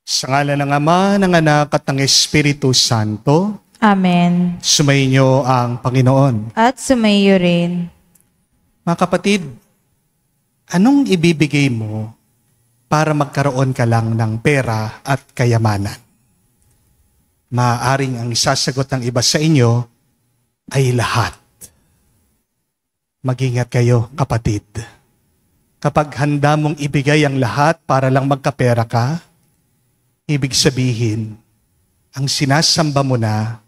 Sa ngalan ng Ama, ng Anak, at ng Espiritu Santo. Amen. Sumainyo ang Panginoon. At sumaiyo rin. Mga kapatid, anong ibibigay mo para magkaroon ka lang ng pera at kayamanan? Maaaring ang isasagot ng iba sa inyo ay lahat. Mag-ingat kayo, kapatid. Kapag handa mong ibigay ang lahat para lang magkapera ka, ibig sabihin, ang sinasamba mo na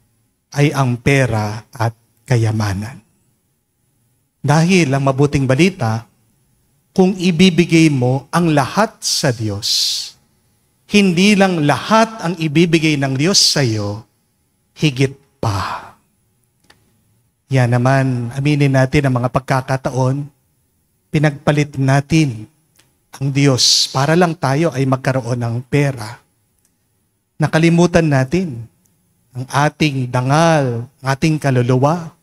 ay ang pera at kayamanan. Dahil ang mabuting balita, kung ibibigay mo ang lahat sa Diyos, hindi lang lahat ang ibibigay ng Diyos sa iyo, higit pa. Yan naman, aminin natin ang mga pagkakataon, pinagpalit natin ang Diyos para lang tayo ay magkaroon ng pera. Nakalimutan natin ang ating dangal, ang ating kaluluwa,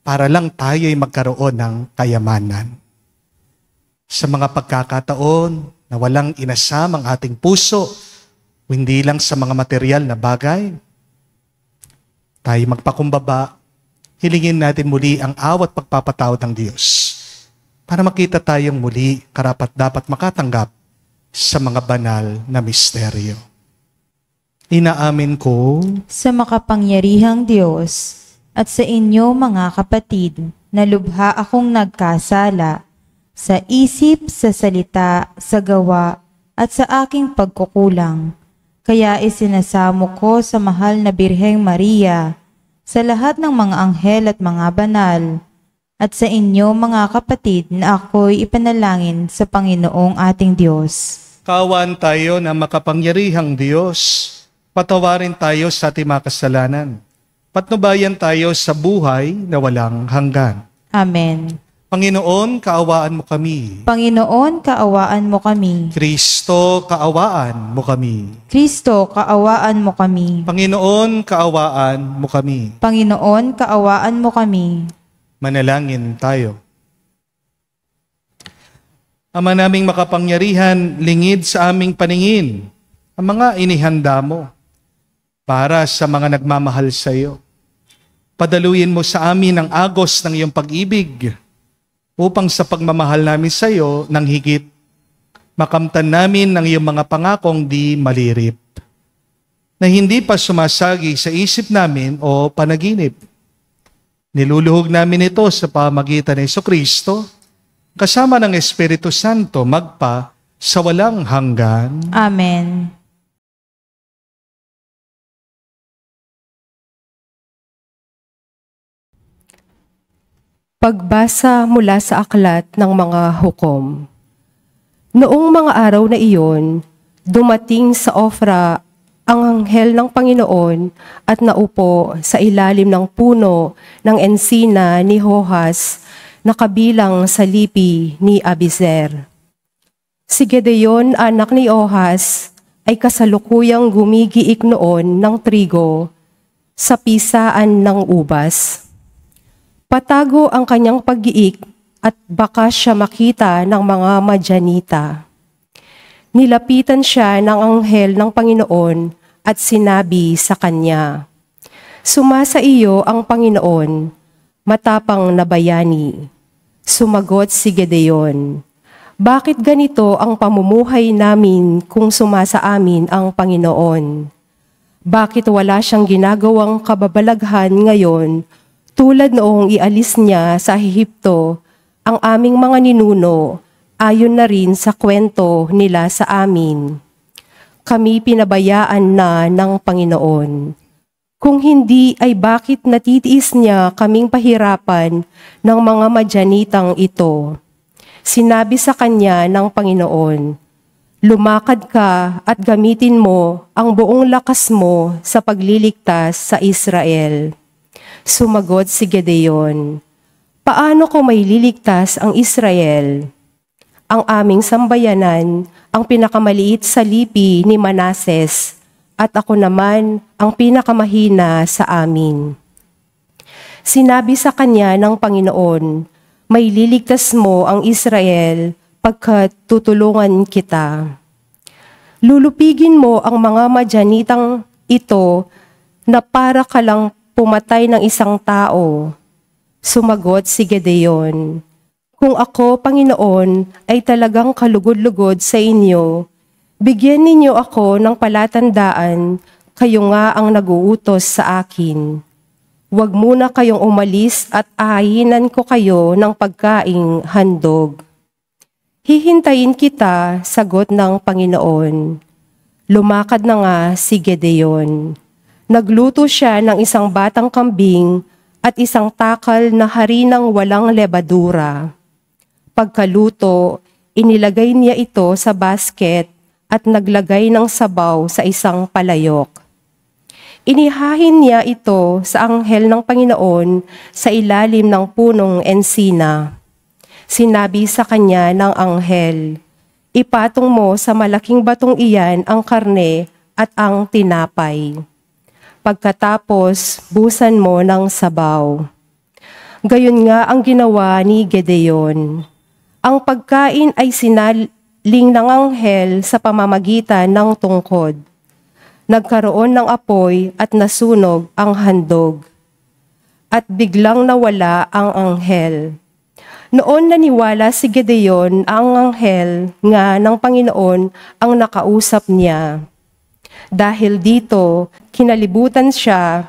para lang tayo ay magkaroon ng kayamanan. Sa mga pagkakataon na walang inasam ang ating puso, hindi lang sa mga material na bagay, tayo magpakumbaba, hilingin natin muli ang awat pagpapatawad ng Diyos para makita tayong muli karapat-dapat makatanggap sa mga banal na misteryo. Inaamin ko Sa makapangyarihang Diyos at sa inyo mga kapatid, na lubha akong nagkasala sa isip, sa salita, sa gawa, at sa aking pagkukulang. Kaya isinasamo ko sa mahal na Birheng Maria, sa lahat ng mga anghel at mga banal, at sa inyo mga kapatid na ako'y ipanalangin sa Panginoong ating Diyos. kaawaan tayo na makapangyarihang Diyos. Patawarin tayo sa ating mga kasalanan. Patnubayan tayo sa buhay na walang hanggan. Amen. Panginoon, kaawaan mo kami. Panginoon, kaawaan mo kami. Kristo, kaawaan mo kami. Kristo, kaawaan mo kami. Panginoon, kaawaan mo kami. Panginoon, kaawaan mo kami. Manalangin tayo. Ama naming makapangyarihan, lingid sa aming paningin ang mga inihanda mo para sa mga nagmamahal sa iyo. Padaluyin mo sa amin ang agos ng iyong pag-ibig upang sa pagmamahal namin sa iyo ng higit, makamtan namin ng iyong mga pangakong di malirip, na hindi pa sumasagi sa isip namin o panaginip. Niluluhog namin ito sa pamagitan ng Jesucristo, kasama ng Espiritu Santo, magpa sa walang hanggan. Amen. Pagbasa mula sa aklat ng mga hukom. Noong mga araw na iyon, dumating sa Ofra ang anghel ng Panginoon at naupo sa ilalim ng puno ng ensina ni Hohas na kabilang sa lipi ni Abizer. Si Gedeon, anak ni Ohas, ay kasalukuyang gumigiik noon ng trigo sa pisaan ng ubas. Patago ang kanyang pag-iik at baka siya makita ng mga Madyanita. Nilapitan siya ng anghel ng Panginoon at sinabi sa kanya, "Sumasa iyo ang Panginoon, matapang na bayani." Sumagot si Gedeon, "Bakit ganito ang pamumuhay namin kung sumasa amin ang Panginoon? Bakit wala siyang ginagawang kababalaghan ngayon tulad noong ialis niya sa Ehipto ang aming mga ninuno, ayon na rin sa kwento nila sa amin? Kami pinabayaan na ng Panginoon. Kung hindi ay bakit natitiis niya kaming pahirapan ng mga Madyanitang ito?" Sinabi sa kanya ng Panginoon, "Lumakad ka at gamitin mo ang buong lakas mo sa pagliligtas sa Israel." Sumagot si Gedeon, "Paano ko may liligtas ang Israel? Ang aming sambayanan ang pinakamaliit sa lipi ni Manases, at ako naman ang pinakamahina sa amin." Sinabi sa kanya ng Panginoon, "May liligtas mo ang Israel pagkat tutulungan kita." Lulupigin mo ang mga madyanitang ito na para ka lang pumatay ng isang tao. Sumagot si Gedeon, kung ako, Panginoon, ay talagang kalugod-lugod sa inyo, bigyan ninyo ako ng palatandaan, kayo nga ang naguutos sa akin. Huwag muna kayong umalis at ahinan ko kayo ng pagkaing handog. Hihintayin kita, sagot ng Panginoon. Lumakad na nga si Gedeon. Nagluto siya ng isang batang kambing at isang takal na harinang walang lebadura. Pagkaluto, inilagay niya ito sa basket at naglagay ng sabaw sa isang palayok. Inihahin niya ito sa anghel ng Panginoon sa ilalim ng punong ensina. Sinabi sa kanya ng anghel, ipatong mo sa malaking batong iyan ang karne at ang tinapay. Pagkatapos, busan mo ng sabaw. Gayon nga ang ginawa ni Gedeon. Ang pagkain ay sinaling ng anghel sa pamamagitan ng tungkod. Nagkaroon ng apoy at nasunog ang handog. At biglang nawala ang anghel. Noon naniwala si Gedeon ang anghel nga ng Panginoon ang nakausap niya. Dahil dito, kinalabutan siya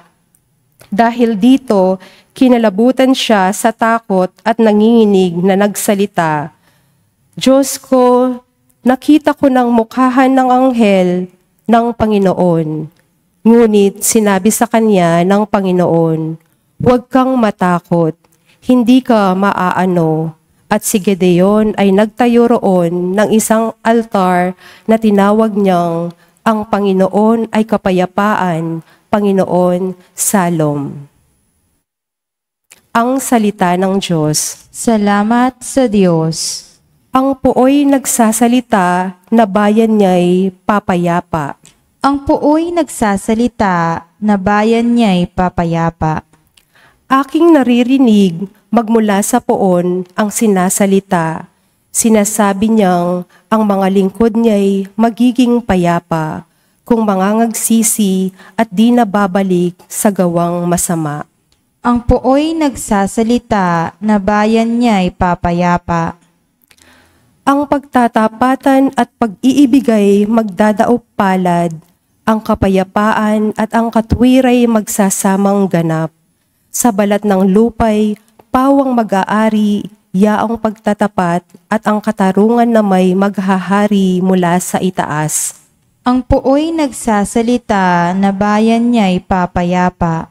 sa takot at nanginginig na nagsalita, Diyos ko, nakita ko ng mukhahan ng anghel ng Panginoon. Ngunit sinabi sa kanya ng Panginoon, huwag kang matakot, hindi ka maaano. At si Gedeon ay nagtayo roon ng isang altar na tinawag niyang ang Panginoon ay kapayapaan, Panginoon Salom. Ang salita ng Diyos. Salamat sa Diyos. Ang puoy nagsasalita na bayan niya'y papayapa. Ang puoy nagsasalita na bayan niya'y papayapa. Aking naririnig magmula sa poon ang sinasalita. Sinasabi niyang ang mga lingkod niya'y magiging payapa kung mangangagsisi at di na babalik sa gawang masama. Ang puoy nagsasalita na bayan niya'y papayapa. Ang pagtatapatan at pag-iibigay magdadaop palad, ang kapayapaan at ang katwiray magsasamang ganap. Sa balat ng lupay, pawang mag-aari, yaong pagtatapat at ang katarungan na may maghahari mula sa itaas. Ang puoy nagsasalita na bayan niya'y papayapa.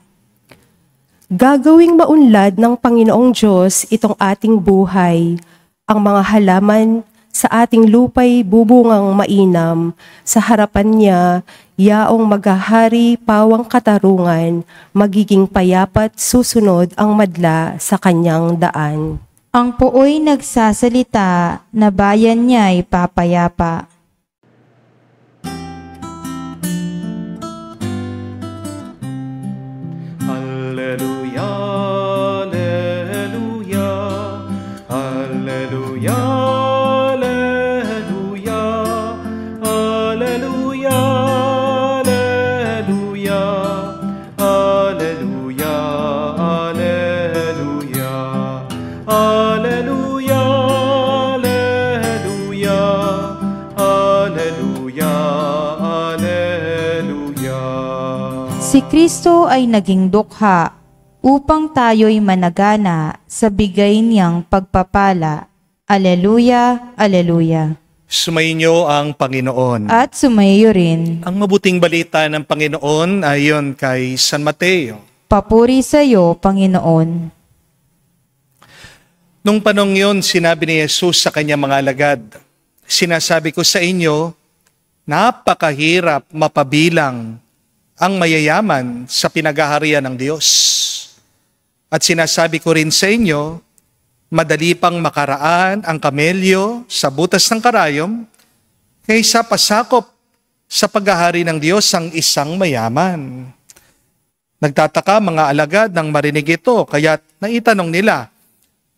Gagawing maunlad ng Panginoong Diyos itong ating buhay. Ang mga halaman sa ating lupay bubungang mainam. Sa harapan niya, yaong maghahari pawang katarungan, magiging payapat susunod ang madla sa kanyang daan. Ang puoy nagsasalita na bayan niya'y papayapa. Alleluia, alleluia, alleluia, alleluia, alleluia, alleluia, alleluia, alleluia, alleluia, alleluia, alleluia. Si Kristo ay naging dukha upang tayo'y managana sa bigay niyang pagpapala. Alleluia, alleluia. Sumainyo ang Panginoon. At sumayo rin. Ang mabuting balita ng Panginoon ayon kay San Mateo. Papuri sa iyo, Panginoon. Nung panong yun, sinabi ni Jesus sa kanyang mga alagad, sinasabi ko sa inyo, napakahirap mapabilang ang mayayaman sa pinagaharian ng Diyos. At sinasabi ko rin sa inyo, madali pang makaraan ang kamelyo sa butas ng karayom kaysa pasakop sa paghahari ng Diyos ang isang mayaman. Nagtataka mga alagad nang marinig ito, kaya't naitanong nila,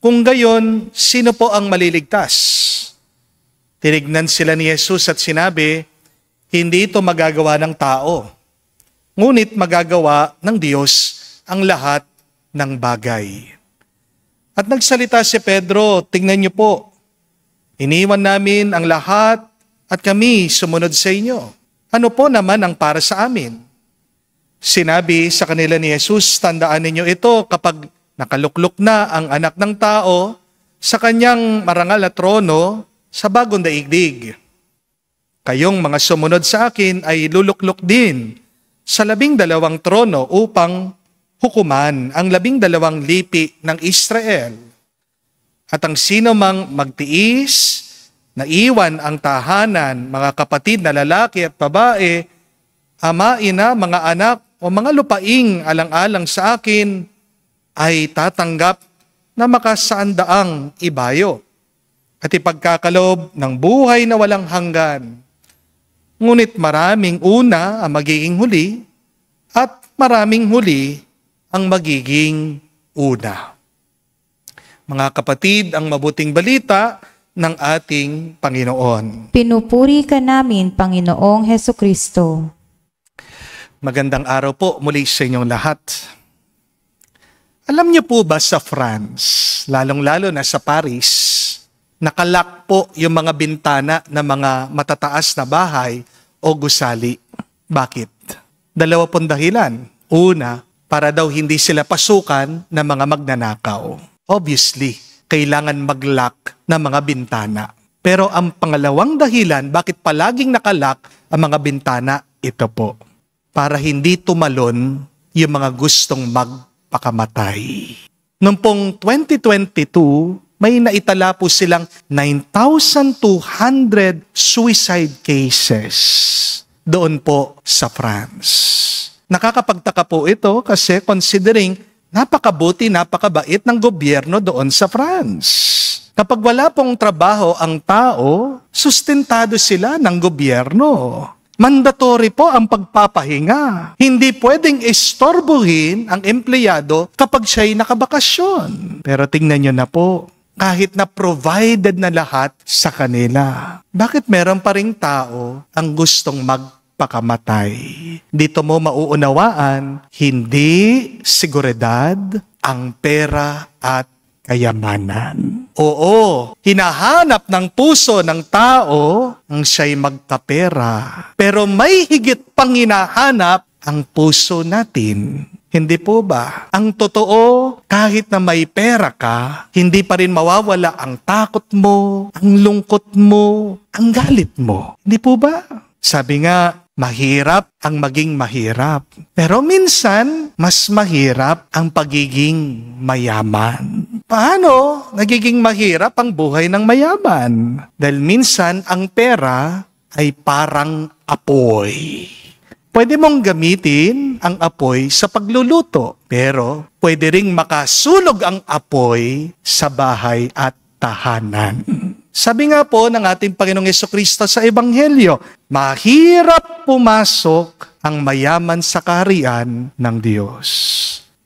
kung gayon, sino po ang maliligtas? Tinignan sila ni Jesus at sinabi, Hindi ito magagawa ng tao. Ngunit magagawa ng Diyos ang lahat ng bagay. At nagsalita si Pedro, tingnan niyo po, iniwan namin ang lahat at kami sumunod sa inyo. Ano po naman ang para sa amin? Sinabi sa kanila ni Jesus, tandaan ninyo ito kapag nakaluklok na ang anak ng tao sa kanyang marangal na trono sa bagong daigdig. Kayong mga sumunod sa akin ay luluklok din sa 12 trono upang hukuman ang 12 lipi ng Israel. At ang sino mang magtiis na iwan ang tahanan, mga kapatid na lalaki at babae, ama, ina, mga anak o mga lupaing alang-alang sa akin, ay tatanggap na makasaandaang ibayo at ipagkakalob ng buhay na walang hanggan. Ngunit maraming una ang magiging huli at maraming huli ang magiging una. Mga kapatid, ang mabuting balita ng ating Panginoon. Pinupuri ka namin, Panginoong Hesukristo. Magandang araw po muli sa inyong lahat. Alam niyo po ba sa France, lalong-lalo na sa Paris, nakalak po yung mga bintana ng mga matataas na bahay o gusali. Bakit? 2 dahilan. Una, para daw hindi sila pasukan ng mga magnanakaw. Obviously, kailangan mag-lock ng mga bintana. Pero ang pangalawang dahilan, bakit palaging nakalak ang mga bintana, ito po. Para hindi tumalon yung mga gustong magpakamatay. Noong pong 2022, may naitala po silang 9,200 suicide cases doon po sa France. Nakakapagtaka po ito kasi considering napakabuti, napakabait ng gobyerno doon sa France. Kapag wala pong trabaho ang tao, sustentado sila ng gobyerno. Mandatory po ang pagpapahinga. Hindi pwedeng istorbohin ang empleyado kapag siya'y nakabakasyon. Pero tingnan nyo na po, kahit na provided na lahat sa kanila, bakit meron pa ring tao ang gustong magpakamatay? Dito mo mauunawaan, hindi seguridad ang pera at kayamanan. Oo, hinahanap ng puso ng tao ang siya'y magkapera. Pero may higit pang hinahanap ang puso natin. Hindi po ba? Ang totoo, kahit na may pera ka, hindi pa rin mawawala ang takot mo, ang lungkot mo, ang galit mo. Hindi po ba? Sabi nga, mahirap ang maging mahirap. Pero minsan, mas mahirap ang pagiging mayaman. Paano nagiging mahirap ang buhay ng mayaman? Dahil minsan, ang pera ay parang apoy. Pwede mong gamitin ang apoy sa pagluluto, pero pwede ring makasunog ang apoy sa bahay at tahanan. Sabi nga po ng ating Panginoong Hesukristo sa Ebanghelyo, mahirap pumasok ang mayaman sa kaharian ng Diyos.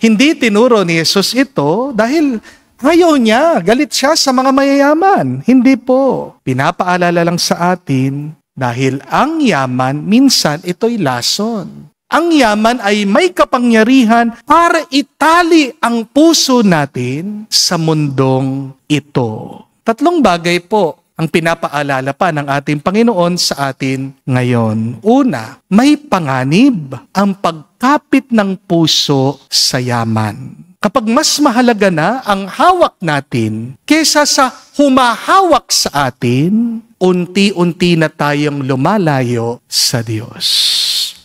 Hindi tinuro ni Jesus ito dahil ayaw niya, galit siya sa mga mayayaman. Hindi po. Pinapaalala lang sa atin, dahil ang yaman, minsan ito'y lason. Ang yaman ay may kapangyarihan para itali ang puso natin sa mundong ito. 3 bagay po ang pinapaalala pa ng ating Panginoon sa atin ngayon. Una, may panganib ang pagkapit ng puso sa yaman. Kapag mas mahalaga na ang hawak natin kesa sa humahawak sa atin, unti-unti na tayong lumalayo sa Diyos.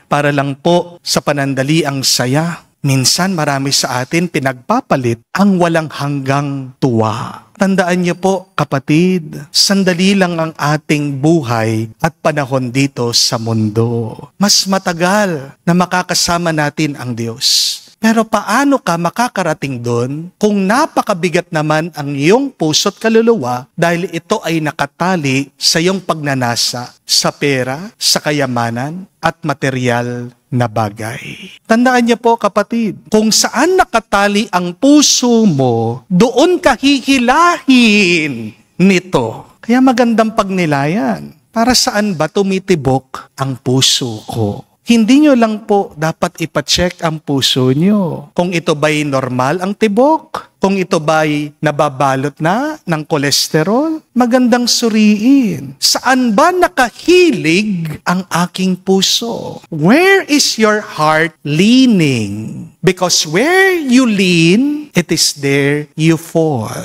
Para lang po sa panandali ang saya, minsan marami sa atin pinagpapalit ang walang hanggang tuwa. Tandaan niyo po, kapatid, sandali lang ang ating buhay at panahon dito sa mundo. Mas matagal na makakasama natin ang Diyos. Pero paano ka makakarating doon kung napakabigat naman ang iyong puso't kaluluwa dahil ito ay nakatali sa iyong pagnanasa sa pera, sa kayamanan at material na bagay. Tandaan niyo po, kapatid, kung saan nakatali ang puso mo, doon ka hihilahin nito. Kaya magandang pagnilayan. Para saan ba tumitibok ang puso ko. Hindi nyo lang po dapat ipacheck ang puso nyo. Kung ito ba'y normal ang tibok, kung ito ba'y nababalot na ng kolesterol, magandang suriin. Saan ba nakahilig ang aking puso? Where is your heart leaning? Because where you lean, it is there you fall.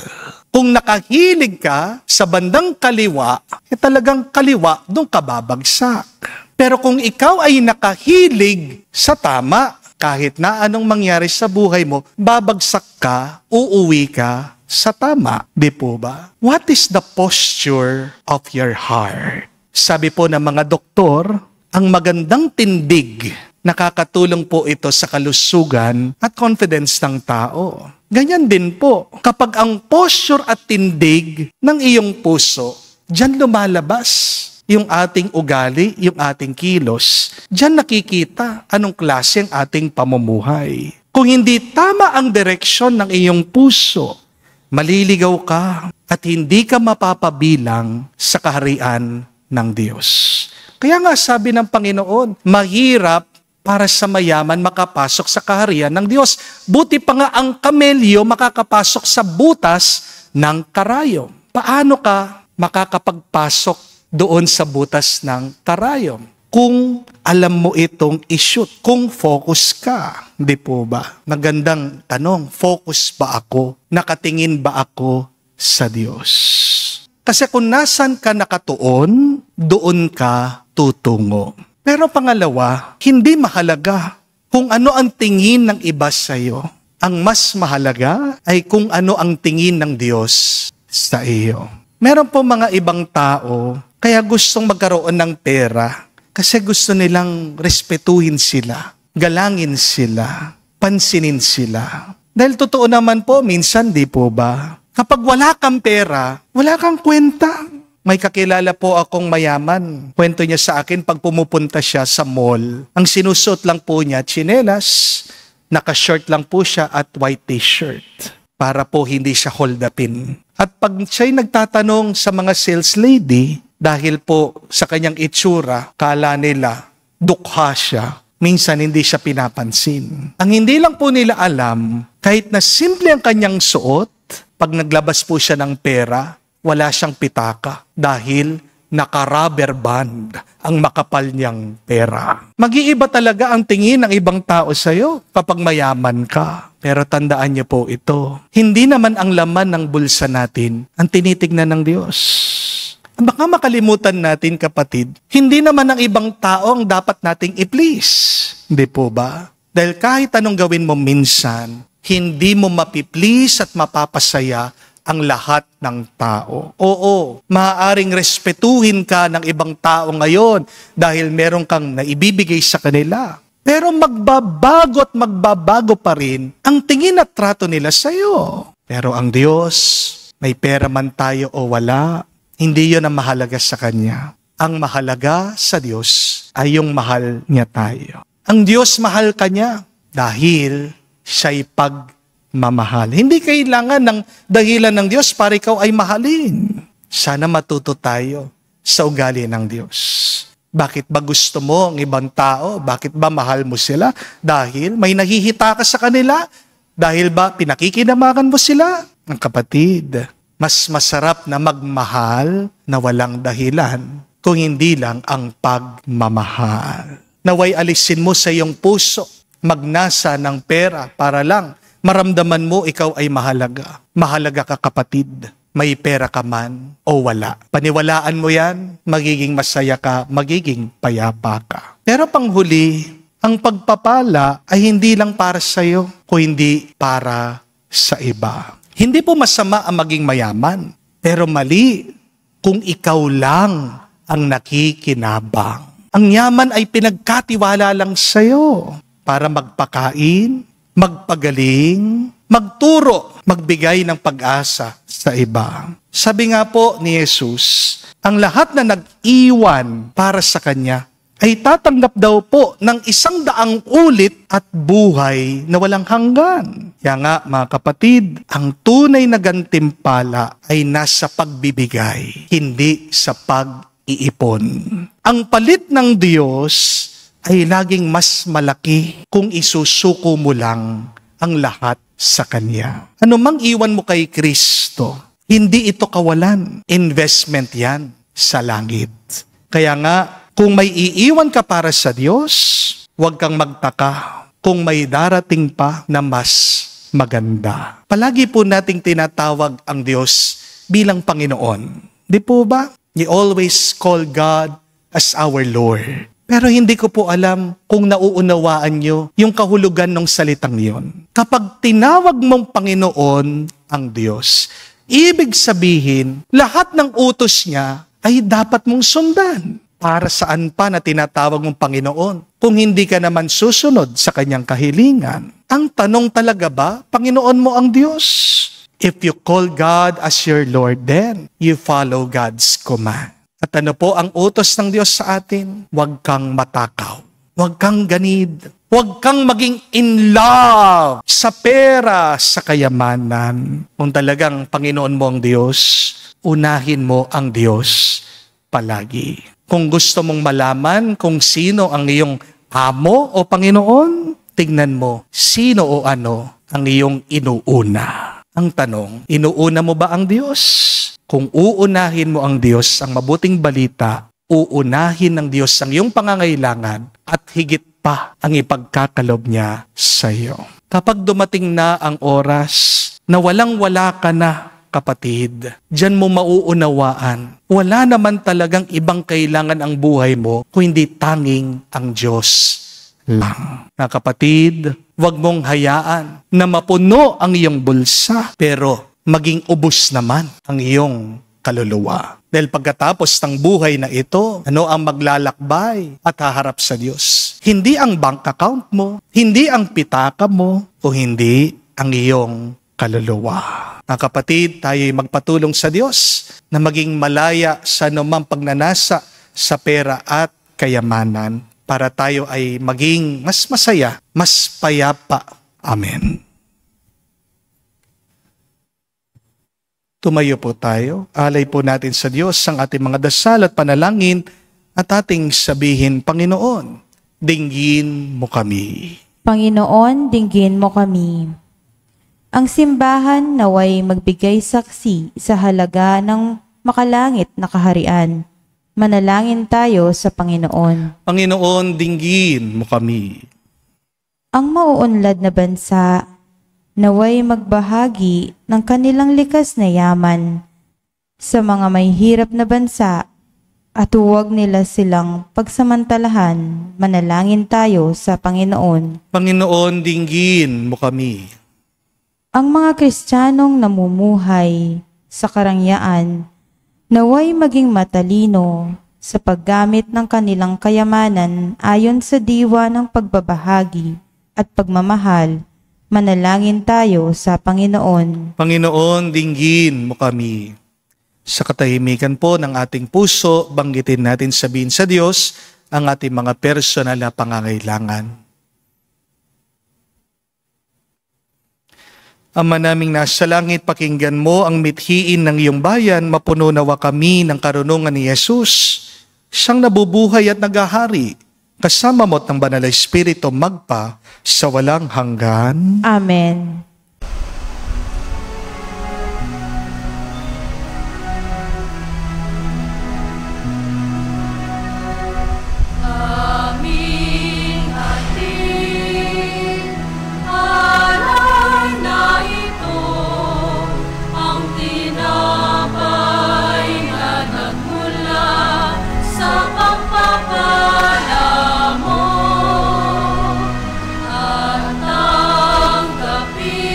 Kung nakahilig ka sa bandang kaliwa, talagang kaliwa, doon ka babagsak. Pero kung ikaw ay nakahilig sa tama, kahit na anong mangyari sa buhay mo, babagsak ka, uuwi ka sa tama. Di po ba? What is the posture of your heart? Sabi po ng mga doktor, ang magandang tindig, nakakatulong po ito sa kalusugan at confidence ng tao. Ganyan din po, kapag ang posture at tindig ng iyong puso, diyan lumalabas yung ating ugali, yung ating kilos. Diyan nakikita anong klase ang ating pamumuhay. Kung hindi tama ang direksyon ng iyong puso, maliligaw ka at hindi ka mapapabilang sa kaharian ng Diyos. Kaya nga sabi ng Panginoon, mahirap para sa mayaman makapasok sa kaharian ng Diyos. Buti pa nga ang kamelyo makakapasok sa butas ng karayom. Paano ka makakapagpasok doon sa butas ng karayom? Kung alam mo itong i-shoot, kung focus ka, di po ba? Magandang tanong, focus ba ako? Nakatingin ba ako sa Diyos? Kasi kung nasan ka nakatuon, doon ka tutungo. Pero pangalawa, hindi mahalaga kung ano ang tingin ng iba sa iyo. Ang mas mahalaga ay kung ano ang tingin ng Diyos sa iyo. Meron po mga ibang tao, kaya gustong magkaroon ng pera kasi gusto nilang respetuhin sila, galangin sila, pansinin sila. Dahil totoo naman po, minsan di po ba? Kapag wala kang pera, wala kang kwenta. May kakilala po akong mayaman. Kwento niya sa akin pag pumupunta siya sa mall. Ang sinusuot lang po niya, tsinelas, naka-short lang po siya at white t-shirt para po hindi siya hold upin. At pag siya'y nagtatanong sa mga sales lady, dahil po sa kanyang itsura, kala nila dukha siya. Minsan hindi siya pinapansin. Ang hindi lang po nila alam, kahit na simple ang kanyang suot, pag naglabas po siya ng pera, wala siyang pitaka dahil naka-rubber band ang makapal niyang pera. Mag-iiba talaga ang tingin ng ibang tao sa iyo kapag mayaman ka. Pero tandaan niyo po ito, hindi naman ang laman ng bulsa natin ang tinitignan ng Diyos. Baka makalimutan natin, kapatid, hindi naman ang ibang tao ang dapat nating i-please. Hindi po ba? Dahil kahit anong gawin mo minsan, hindi mo mapiplease at mapapasaya ang lahat ng tao. Oo, maaaring respetuhin ka ng ibang tao ngayon dahil meron kang naibibigay sa kanila. Pero magbabago at magbabago pa rin ang tingin at trato nila sa iyo. Pero ang Diyos, may pera man tayo o wala, hindi yon ang mahalaga sa Kanya. Ang mahalaga sa Diyos ay yung mahal niya tayo. Ang Diyos mahal ka niya dahil siya'y pagmamahal. Hindi kailangan ng dahilan ng Diyos para ikaw ay mahalin. Sana matuto tayo sa ugali ng Diyos. Bakit ba gusto mo ang ibang tao? Bakit ba mahal mo sila? Dahil may nahihita ka sa kanila? Dahil ba pinakikinamakan mo sila? Ang kapatid, mas masarap na magmahal na walang dahilan kung hindi lang ang pagmamahal. Naway alisin mo sa iyong puso, magnasa ng pera para lang maramdaman mo ikaw ay mahalaga. Mahalaga ka, kapatid. May pera ka man o wala. Paniwalaan mo yan, magiging masaya ka, magiging payapa ka. Pero panghuli, ang pagpapala ay hindi lang para sa iyo, kundi para sa iba. Hindi po masama ang maging mayaman, pero mali kung ikaw lang ang nakikinabang. Ang yaman ay pinagkatiwala lang sa iyo para magpakain, magpagaling, magturo, magbigay ng pag-asa sa iba. Sabi nga po ni Jesus, ang lahat na nag-iwan para sa Kanya ay tatanggap daw po ng 100 ulit at buhay na walang hanggan. Kaya nga mga kapatid, ang tunay na gantimpala ay nasa pagbibigay, hindi sa iipon. Ang palit ng Diyos ay laging mas malaki kung isusuko mo lang ang lahat sa Kanya. Ano mang iwan mo kay Kristo, hindi ito kawalan. Investment yan sa langit. Kaya nga, kung may iiwan ka para sa Diyos, huwag kang magtaka kung may darating pa na mas maganda. Palagi po nating tinatawag ang Diyos bilang Panginoon. Di po ba? You always call God as our Lord. Pero hindi ko po alam kung nauunawaan nyo yung kahulugan ng salitang yon. Kapag tinawag mong Panginoon ang Diyos, ibig sabihin, lahat ng utos niya ay dapat mong sundan. Para saan pa na tinatawag mong Panginoon kung hindi ka naman susunod sa kanyang kahilingan? Ang tanong talaga ba, Panginoon mo ang Diyos? If you call God as your Lord, then you follow God's command. At ano po ang utos ng Diyos sa atin? Huwag kang matakaw. Huwag kang ganid. Huwag kang maging in love sa pera, sa kayamanan. Kung talagang Panginoon mo ang Diyos, unahin mo ang Diyos palagi. Kung gusto mong malaman kung sino ang iyong amo o Panginoon, tignan mo sino o ano ang iyong inuuna. Ang tanong, inuuna mo ba ang Diyos? Kung uunahin mo ang Diyos, ang mabuting balita, uunahin ng Diyos ang iyong pangangailangan at higit pa ang ipagkakalob niya sa iyo. Kapag dumating na ang oras na walang-wala ka na, kapatid, diyan mo mauunawaan. Wala naman talagang ibang kailangan ang buhay mo kung hindi tanging ang Diyos lang. Na kapatid, huwag mong hayaan na mapuno ang iyong bulsa, pero maging ubos naman ang iyong kaluluwa. Dahil pagkatapos ng buhay na ito, ano ang maglalakbay at haharap sa Diyos? Hindi ang bank account mo, hindi ang pitaka mo, o hindi ang iyong kaluluwa. Mga kapatid, tayo'y magpatulong sa Diyos na maging malaya sa anumang pagnanasa sa pera at kayamanan para tayo ay maging mas masaya, mas payapa. Amen. Tumayo po tayo. Alay po natin sa Diyos ang ating mga dasal at panalangin at ating sabihin, Panginoon, dinggin mo kami. Panginoon, dinggin mo kami. Ang simbahan naway magbigay saksi sa halaga ng makalangit na kaharian. Manalangin tayo sa Panginoon. Panginoon, dinggin mo kami. Ang mauunlad na bansa naway magbahagi ng kanilang likas na yaman sa mga may hirap na bansa at huwag nila silang pagsamantalahan. Manalangin tayo sa Panginoon. Panginoon, dinggin mo kami. Ang mga Kristiyanong namumuhay sa karangyaan naway maging matalino sa paggamit ng kanilang kayamanan ayon sa diwa ng pagbabahagi at pagmamahal. Manalangin tayo sa Panginoon. Panginoon, dinggin mo kami. Sa katahimikan po ng ating puso, banggitin natin, sabihin sa Diyos ang ating mga personal na pangangailangan. Ama naming nasa langit, pakinggan mo ang mithiin ng iyong bayan, mapuno nawa kami ng karunungan ni Jesus, siyang nabubuhay at naghahari, kasama mo't ng Banal na Espiritu magpa sa walang hanggan. Amen. At tanggapin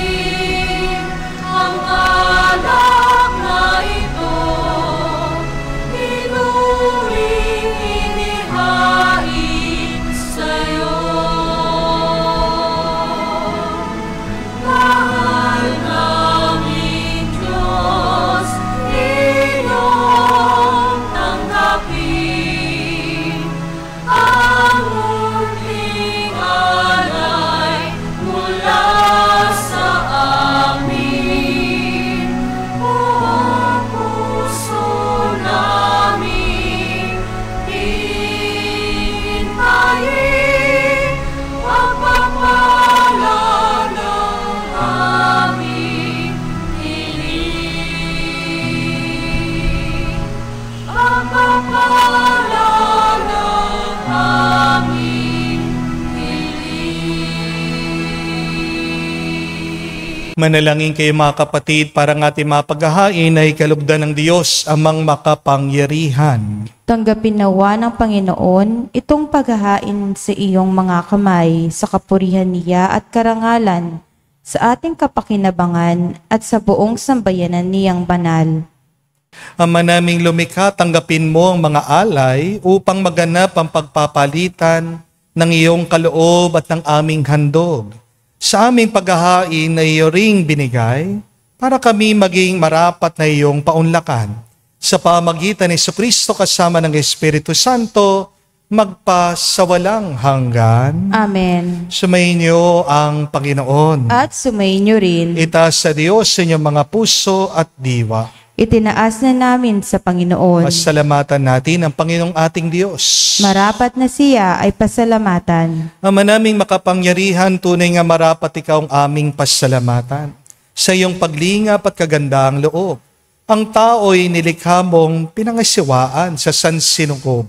Manalangin kayo mga kapatid para ng ating mapaghahain ay kalugdan ng Diyos amang makapangyarihan. Tanggapin nawa ng Panginoon itong paghahain sa iyong mga kamay sa kapurihan niya at karangalan, sa ating kapakinabangan at sa buong sambayanan niyang banal. Ama naming lumikha, tanggapin mo ang mga alay upang maganap ang pagpapalitan ng iyong kaloob at ng aming handog. Sa aming paghahain na iyo ring binigay para kami maging marapat na iyong paunlakan. Sa pamagitan ni Jesucristo kasama ng Espiritu Santo, magpasawalang hanggan. Amen. Sumainyo ang Panginoon. At sumainyo rin. Itaas sa Diyos sa inyong mga puso at diwa. Itinaas na namin sa Panginoon. Pasalamatan natin ang Panginoong ating Diyos. Marapat na siya ay pasalamatan. Ama naming makapangyarihan, tunay nga marapat ikaw ang aming pasalamatan. Sa iyong paglingap at kagandaang loob, ang tao'y nilikha mong pinangasiwaan sa sansinukob.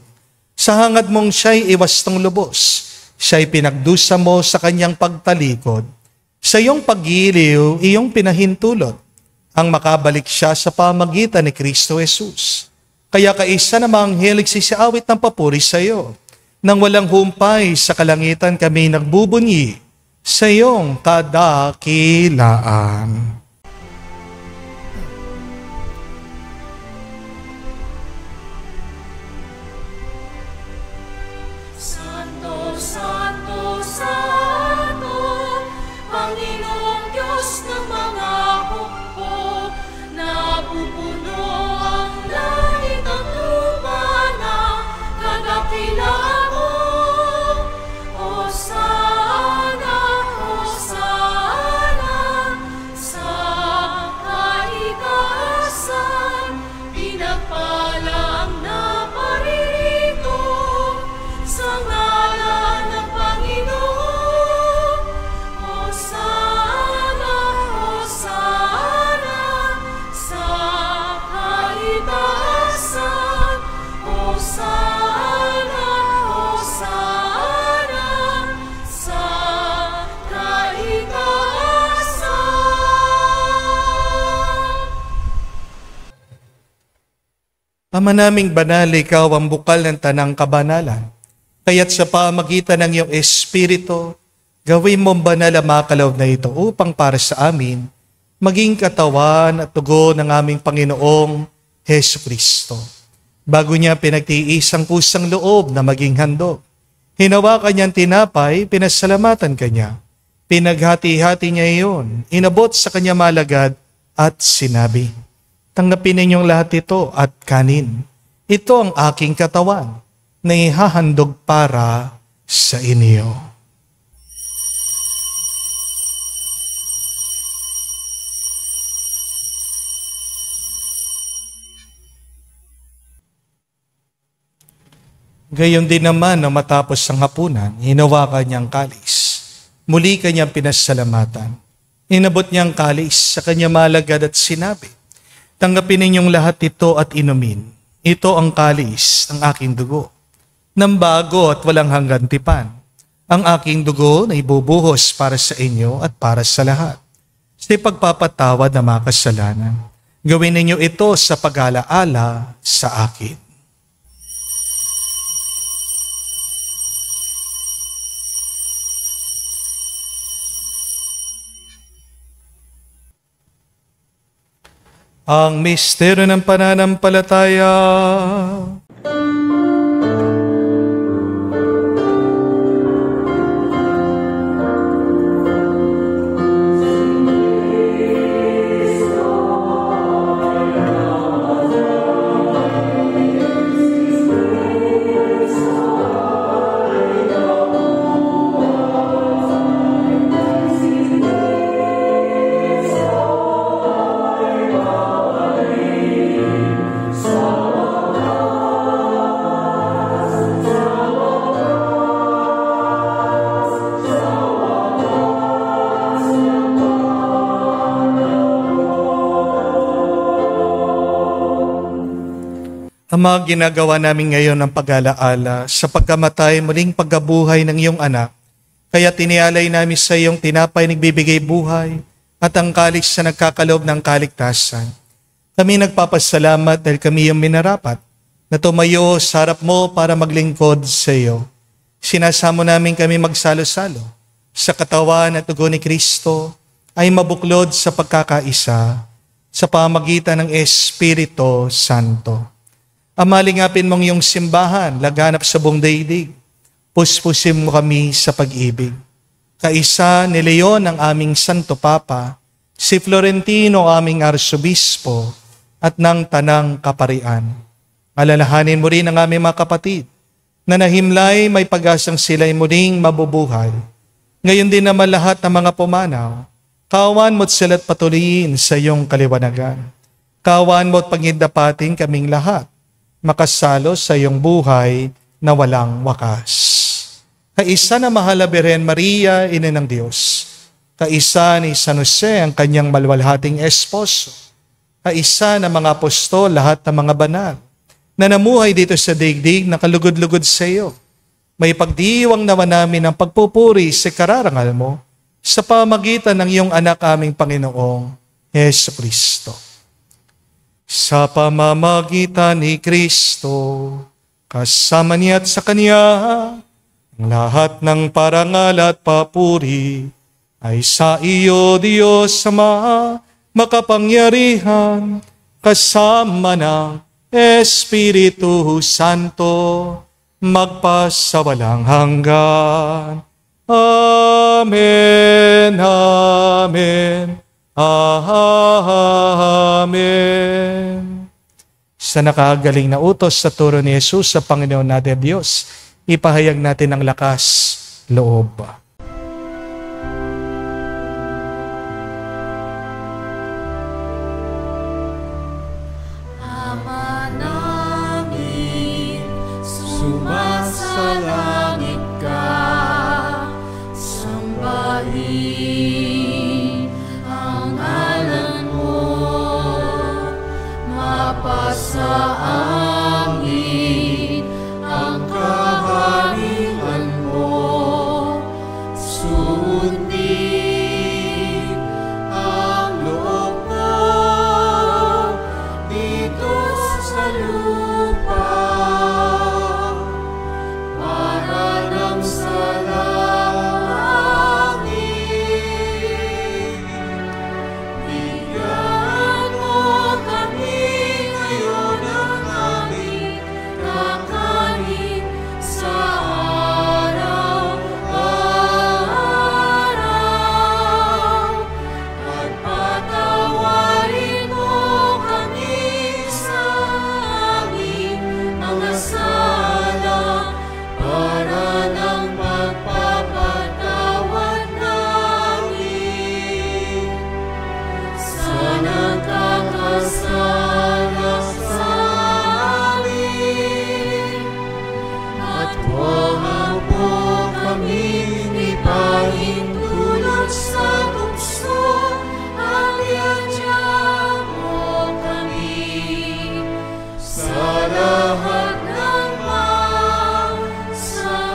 Sa hangad mong siya'y iwastong lubos, siya'y pinagdusa mo sa kanyang pagtalikod. Sa iyong paggiliw, iyong pinahintulot, ang makabalik siya sa pamagitan ni Kristo Jesus. Kaya kaisa namang hilig sisiawit ng papuri sa iyo. Nang walang humpay sa kalangitan kami nagbubunyi sa iyong kadakilaan. Santo, Santo, Santo, Panginoong Diyos ng mga hukbo, napupuno ang langit at lupa ng kadakilaan mo. Hosana, Hosana, sa kaitaasan, pinagpala ang naparirito sa ngalan ng Panginoon. Hosana, Hosana, sa kaitaasan. Hosana, Hosana, sa kaitaasan. Ama naming banal, ikaw ang bukal ng tanang kabanalan. Kaya't sa pamagitan ng iyong Espiritu, gawin mong banal ang mga kaloob na ito upang para sa amin, maging katawan at tugo ng aming Panginoong Hesukristo. Bago niya pinagtiis ang kusang loob na maging handog, hinawakan niyang tinapay, pinasalamatan kanya. Pinaghati-hati niya iyon, inabot sa kanya malagad at sinabi, "Tanggapin ninyong lahat ito at kanin. Ito ang aking katawan na ihahandog para sa inyo." Gayon din naman na matapos ang hapunan, hinawakan niyang kalis. Muli kanyang pinasalamatan. Inabot niyang kalis sa kanya malagad at sinabi, "Tanggapin ninyong lahat ito at inumin. Ito ang kalis ng aking dugo, ng bago at walang hanggang tipan. Ang aking dugo na ibubuhos para sa inyo at para sa lahat. Sa pagpapatawad ng mga kasalanan, gawin ninyo ito sa pag-alaala sa akin." Ang misteryo ng pananampalataya. Ang mga ginagawa namin ngayon ng pag-alaala sa pagkamatay, muling pagkabuhay ng iyong anak, kaya tinialay namin sa iyong tinapay nagbibigay buhay at ang kalis na nagkakaloob ng kaligtasan. Kami nagpapasalamat dahil kami yung minarapat na tumayo sa harap mo para maglingkod sa iyo. Sinasamo namin kami magsalo-salo sa katawan at dugo ni Kristo ay mabuklod sa pagkakaisa sa pamagitan ng Espiritu Santo. Amalingapin mong iyong simbahan, laganap sa buong daigdig. Puspusin mo kami sa pag-ibig. Kaisa ni Leon ang aming Santo Papa, si Florentino aming Arsobispo, at ng Tanang Kaparian. Alalahanin mo rin ang aming mga kapatid na nahimlay may pag-asang sila'y muling mabubuhay. Ngayon din naman lahat ng mga pumanaw, kawan mo't sila't patuloyin sa iyong kaliwanagan. Kawan mo't pangindapating kaming lahat, makasalo sa iyong buhay na walang wakas. Kaisa na mahal na Birhen Maria, Ina ng Diyos. Kaisa ni San Jose, ang kanyang malwalhating esposo. Kaisa na mga apostol, lahat ng mga banal, na namuhay dito sa daigdig na kalugod-lugod sa iyo. May pagdiwang naman namin ang pagpupuri sa kararangal mo sa pamagitan ng iyong anak aming Panginoong Hesus Kristo. Sa pamamagitan ni Kristo, kasama niya at sa Kanya, ang lahat ng parangal at papuri ay sa iyo, Diyos Ama, makapangyarihan, kasama ng Espiritu Santo, magpasawalang hanggan. Amen, amen, amen. Sa nakagaling na utos sa turo ni Jesus sa Panginoon natin Diyos, ipahayag natin ang lakas loob. Ama namin, sumasalangit ka, sambahin ang ngalan mo, mapasa amin ang kaharian mo, sundin ang loob mo dito sa lupa, para lang sa langit. Bigyan mo kami ngayon ng aming kakanin sa araw-araw, at patawarin mo kami sa aming mga sala, para ng pagpapatawad namin sa nagkakasala sa amin. At huwag mo kaming ipahintulot sa tukso, at iadya mo kami sa lahat ng masama.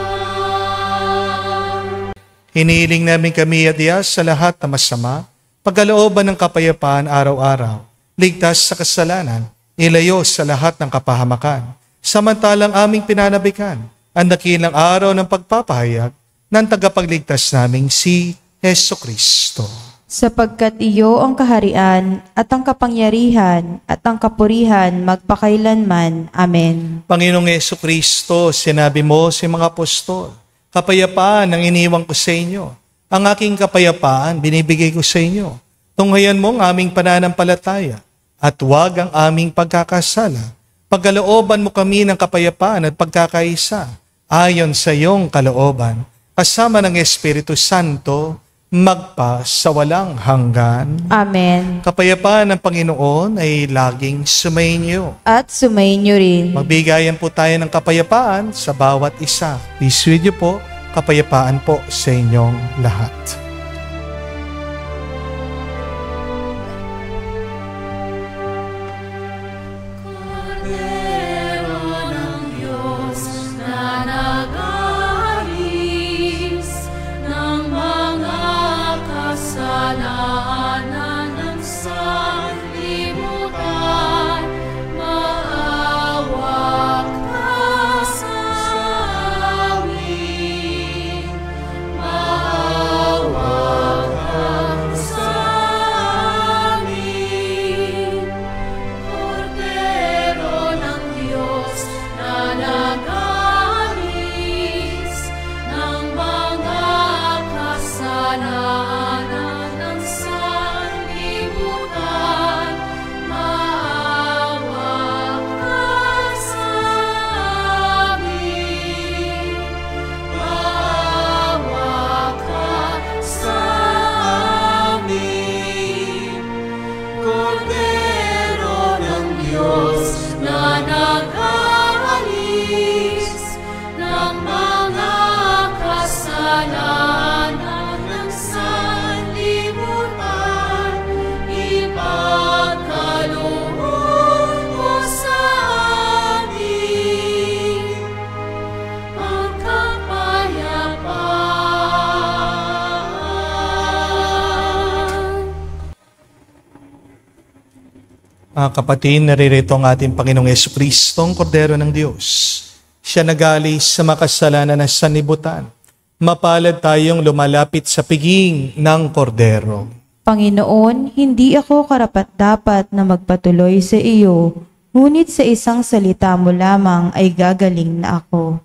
Hinihiling namin kami at Diyos sa lahat na masama, pagkalooban ng kapayapaan araw-araw, ligtas sa kasalanan, ilayo sa lahat ng kapahamakan, samantalang aming pinanabikan ang dakilang araw ng pagpapahayag ng tagapagligtas naming si Hesus Kristo. Sapagkat iyo ang kaharian at ang kapangyarihan at ang kapurihan magpakailanman. Amen. Panginoong Hesus Kristo, sinabi mo sa mga apostol, kapayapaan ang iniwan ko sa inyo. Ang aking kapayapaan binibigay ko sa inyo. Tunghayan mo ang aming pananampalataya at huwag ang aming pagkakasala. Pagkalooban mo kami ng kapayapaan at pagkakaisa ayon sa iyong kalooban, kasama ng Espiritu Santo, magpa sa walang hanggan. Amen. Kapayapaan ng Panginoon ay laging sumainyo. At sumainyo rin. Magbigayan po tayo ng kapayapaan sa bawat isa. Peace with you po. Kapayapaan po sa inyong lahat. Kordero ng Diyos na nag-aalis ng mga kasalanan Mga kapatid, naririto ang ating Panginoong Jesucristo, ang Kordero ng Diyos. Siya nagalis sa makasalanan ng sanlibutan. Mapalad tayong lumalapit sa piging ng Kordero. Panginoon, hindi ako karapat-dapat na magpatuloy sa iyo, ngunit sa isang salita mo lamang ay gagaling na ako.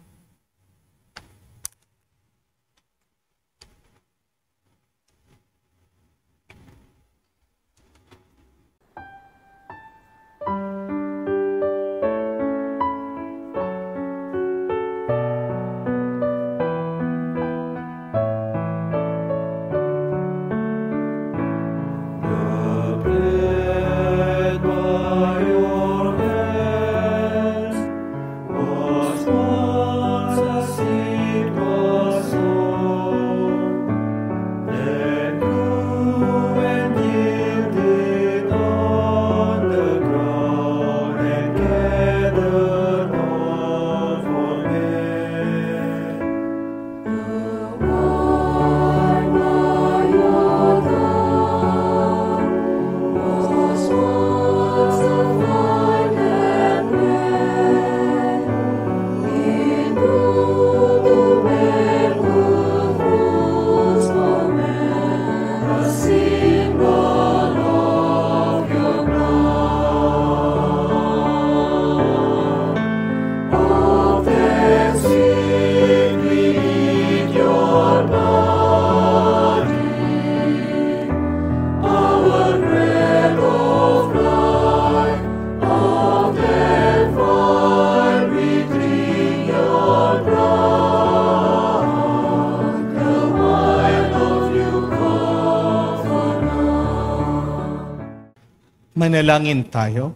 Manalangin tayo.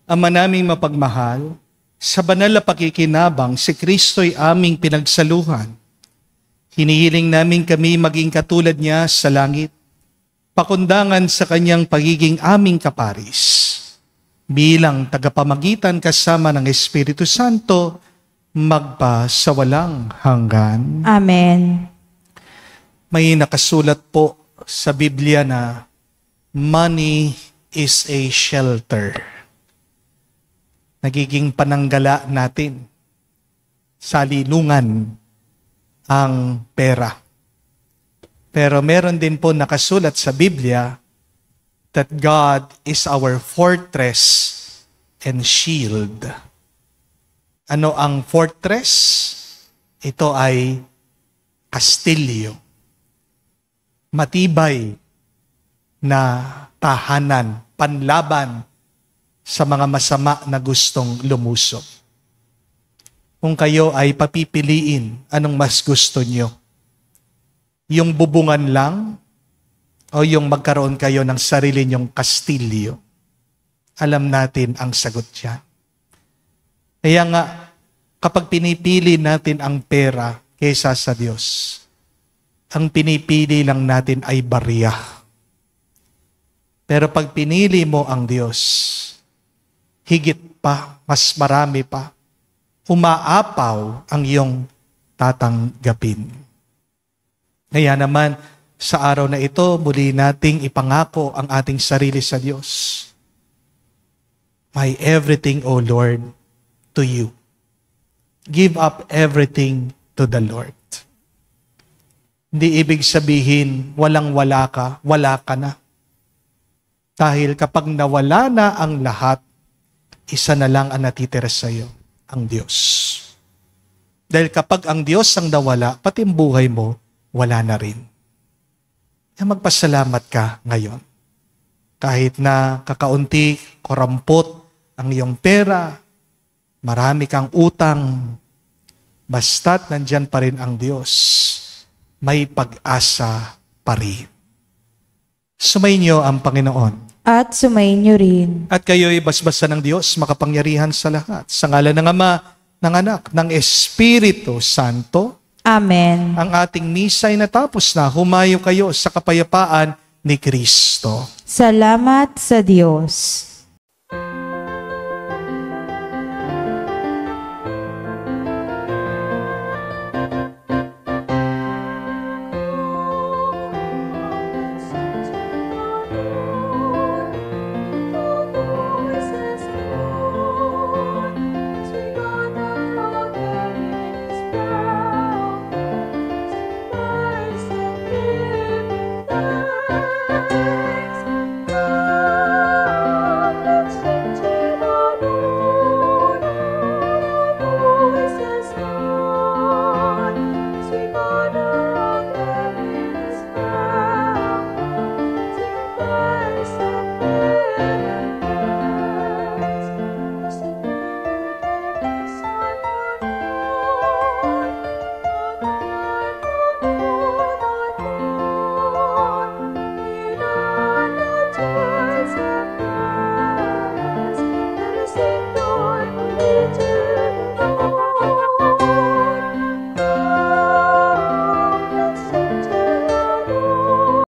Ama naming mapagmahal, sa banal na pakikinabang, si Kristo'y aming pinagsaluhan. Hinihiling namin kami maging katulad niya sa langit, pakundangan sa kanyang pagiging aming kaparis. Bilang tagapamagitan kasama ng Espiritu Santo, magpa sa walang hanggan. Amen. May nakasulat po sa Biblia na money is a shelter. Nagiging pananggala natin sa linungan ang pera. Pero meron din po nakasulat sa Biblia that God is our fortress and shield. Ano ang fortress? Ito ay kastilyo. Matibay na tahanan, panlaban sa mga masama na gustong lumusok. Kung kayo ay papipiliin, anong mas gusto nyo? Yung bubungan lang o yung magkaroon kayo ng sarili nyong kastilyo? Alam natin ang sagot dyan. Kaya nga, kapag pinipili natin ang pera kaysa sa Diyos, ang pinipili lang natin ay barya. Pero pag pinili mo ang Diyos, higit pa, mas marami pa, umaapaw ang iyong tatanggapin. Kaya naman, sa araw na ito, muli nating ipangako ang ating sarili sa Diyos. My everything, O Lord, to you. Give up everything to the Lord. Hindi ibig sabihin, walang-wala ka, wala ka na. Dahil kapag nawala na ang lahat, isa na lang ang natitira sa iyo, ang Diyos. Dahil kapag ang Diyos ang nawala, pati ang buhay mo, wala na rin. Kaya magpasalamat ka ngayon. Kahit na kakaunti, korampot ang iyong pera, marami kang utang, basta't nandyan pa rin ang Diyos, may pag-asa pa rin. Sumainyo ang Panginoon. At sumainyo rin. At kayo'y basbasan ng Diyos, makapangyarihan sa lahat. Sa ngalan ng Ama, ng Anak, ng Espiritu Santo. Amen. Ang ating misa ay natapos na. Humayo kayo sa kapayapaan ni Kristo. Salamat sa Diyos.